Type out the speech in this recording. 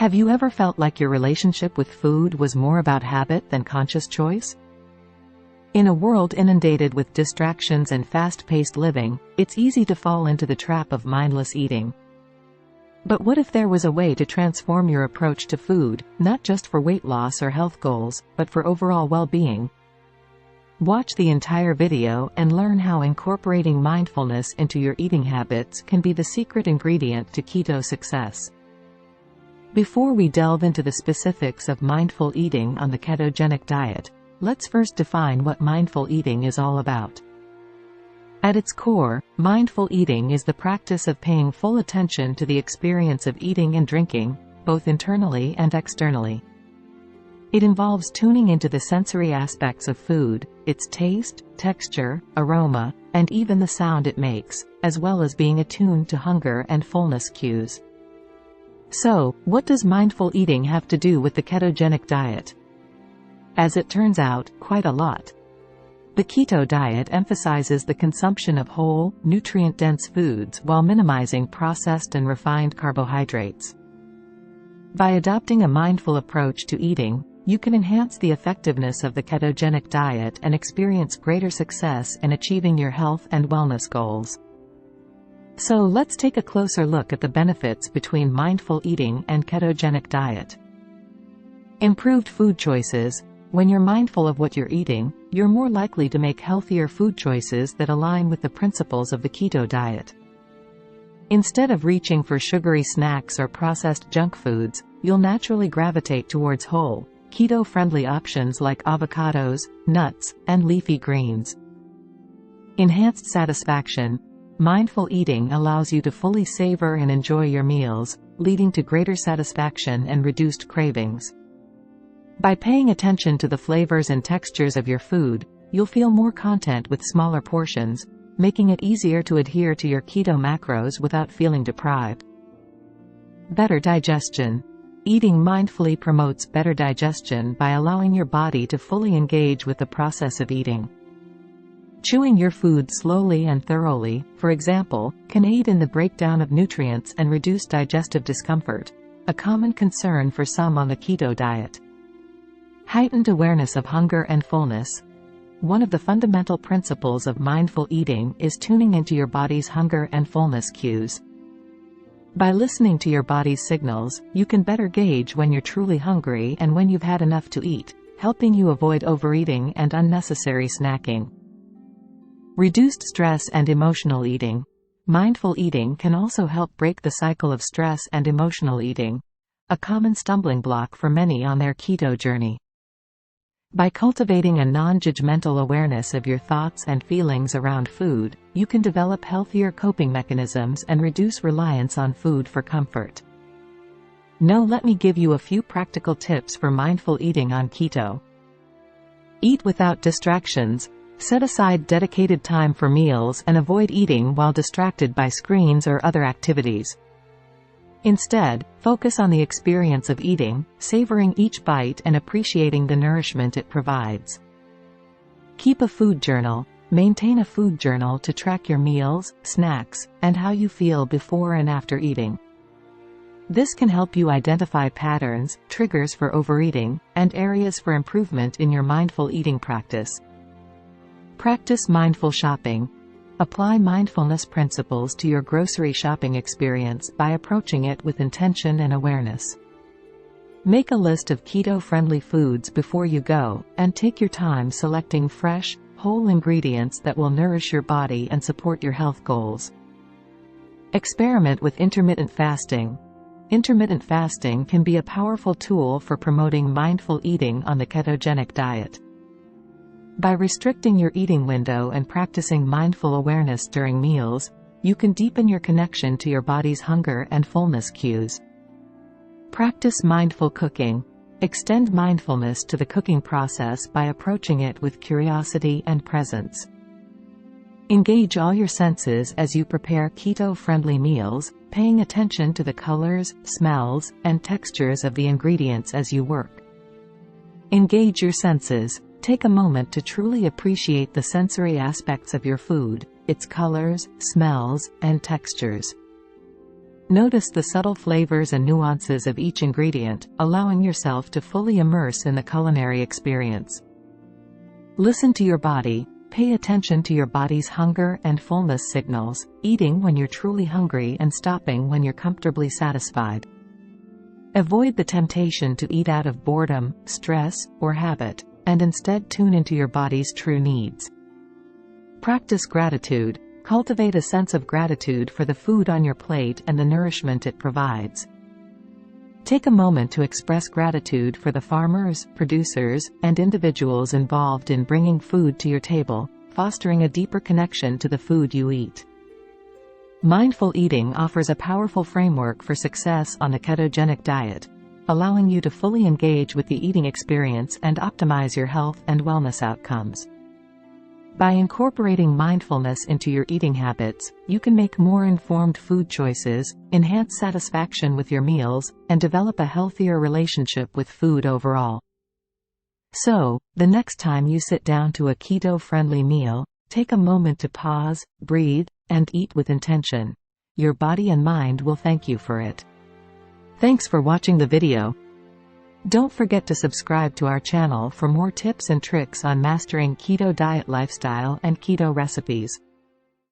Have you ever felt like your relationship with food was more about habit than conscious choice? In a world inundated with distractions and fast-paced living, it's easy to fall into the trap of mindless eating. But what if there was a way to transform your approach to food, not just for weight loss or health goals, but for overall well-being? Watch the entire video and learn how incorporating mindfulness into your eating habits can be the secret ingredient to keto success. Before we delve into the specifics of mindful eating on the ketogenic diet, let's first define what mindful eating is all about. At its core, mindful eating is the practice of paying full attention to the experience of eating and drinking, both internally and externally. It involves tuning into the sensory aspects of food, its taste, texture, aroma, and even the sound it makes, as well as being attuned to hunger and fullness cues. So, what does mindful eating have to do with the ketogenic diet? As it turns out, quite a lot. The keto diet emphasizes the consumption of whole, nutrient-dense foods while minimizing processed and refined carbohydrates. By adopting a mindful approach to eating, you can enhance the effectiveness of the ketogenic diet and experience greater success in achieving your health and wellness goals. So let's take a closer look at the benefits between mindful eating and ketogenic diet. Improved food choices. When you're mindful of what you're eating, you're more likely to make healthier food choices that align with the principles of the keto diet. Instead of reaching for sugary snacks or processed junk foods, you'll naturally gravitate towards whole, keto-friendly options like avocados, nuts, and leafy greens. Enhanced satisfaction. Mindful eating allows you to fully savor and enjoy your meals, leading to greater satisfaction and reduced cravings. By paying attention to the flavors and textures of your food, you'll feel more content with smaller portions, making it easier to adhere to your keto macros without feeling deprived. Better digestion. Eating mindfully promotes better digestion by allowing your body to fully engage with the process of eating. Chewing your food slowly and thoroughly, for example, can aid in the breakdown of nutrients and reduce digestive discomfort, a common concern for some on the keto diet. Heightened awareness of hunger and fullness. One of the fundamental principles of mindful eating is tuning into your body's hunger and fullness cues. By listening to your body's signals, you can better gauge when you're truly hungry and when you've had enough to eat, helping you avoid overeating and unnecessary snacking. Reduced stress and emotional eating. Mindful eating can also help break the cycle of stress and emotional eating, a common stumbling block for many on their keto journey. By cultivating a non-judgmental awareness of your thoughts and feelings around food, you can develop healthier coping mechanisms and reduce reliance on food for comfort. Now let me give you a few practical tips for mindful eating on keto. Eat without distractions. Set aside dedicated time for meals and avoid eating while distracted by screens or other activities. Instead, focus on the experience of eating, savoring each bite and appreciating the nourishment it provides. Keep a food journal. Maintain a food journal to track your meals, snacks, and how you feel before and after eating. This can help you identify patterns, triggers for overeating, and areas for improvement in your mindful eating practice. Practice mindful shopping. Apply mindfulness principles to your grocery shopping experience by approaching it with intention and awareness. Make a list of keto-friendly foods before you go, and take your time selecting fresh, whole ingredients that will nourish your body and support your health goals. Experiment with intermittent fasting. Intermittent fasting can be a powerful tool for promoting mindful eating on the ketogenic diet. By restricting your eating window and practicing mindful awareness during meals, you can deepen your connection to your body's hunger and fullness cues. Practice mindful cooking. Extend mindfulness to the cooking process by approaching it with curiosity and presence. Engage all your senses as you prepare keto-friendly meals, paying attention to the colors, smells, and textures of the ingredients as you work. Engage your senses. Take a moment to truly appreciate the sensory aspects of your food, its colors, smells, and textures. Notice the subtle flavors and nuances of each ingredient, allowing yourself to fully immerse in the culinary experience. Listen to your body. Pay attention to your body's hunger and fullness signals, eating when you're truly hungry and stopping when you're comfortably satisfied. Avoid the temptation to eat out of boredom, stress, or habit, and instead tune into your body's true needs. Practice gratitude. Cultivate a sense of gratitude for the food on your plate and the nourishment it provides. Take a moment to express gratitude for the farmers, producers, and individuals involved in bringing food to your table, fostering a deeper connection to the food you eat. Mindful eating offers a powerful framework for success on the ketogenic diet, allowing you to fully engage with the eating experience and optimize your health and wellness outcomes. By incorporating mindfulness into your eating habits, you can make more informed food choices, enhance satisfaction with your meals, and develop a healthier relationship with food overall. So, the next time you sit down to a keto-friendly meal, take a moment to pause, breathe, and eat with intention. Your body and mind will thank you for it. Thanks for watching the video. Don't forget to subscribe to our channel for more tips and tricks on mastering keto diet lifestyle and keto recipes.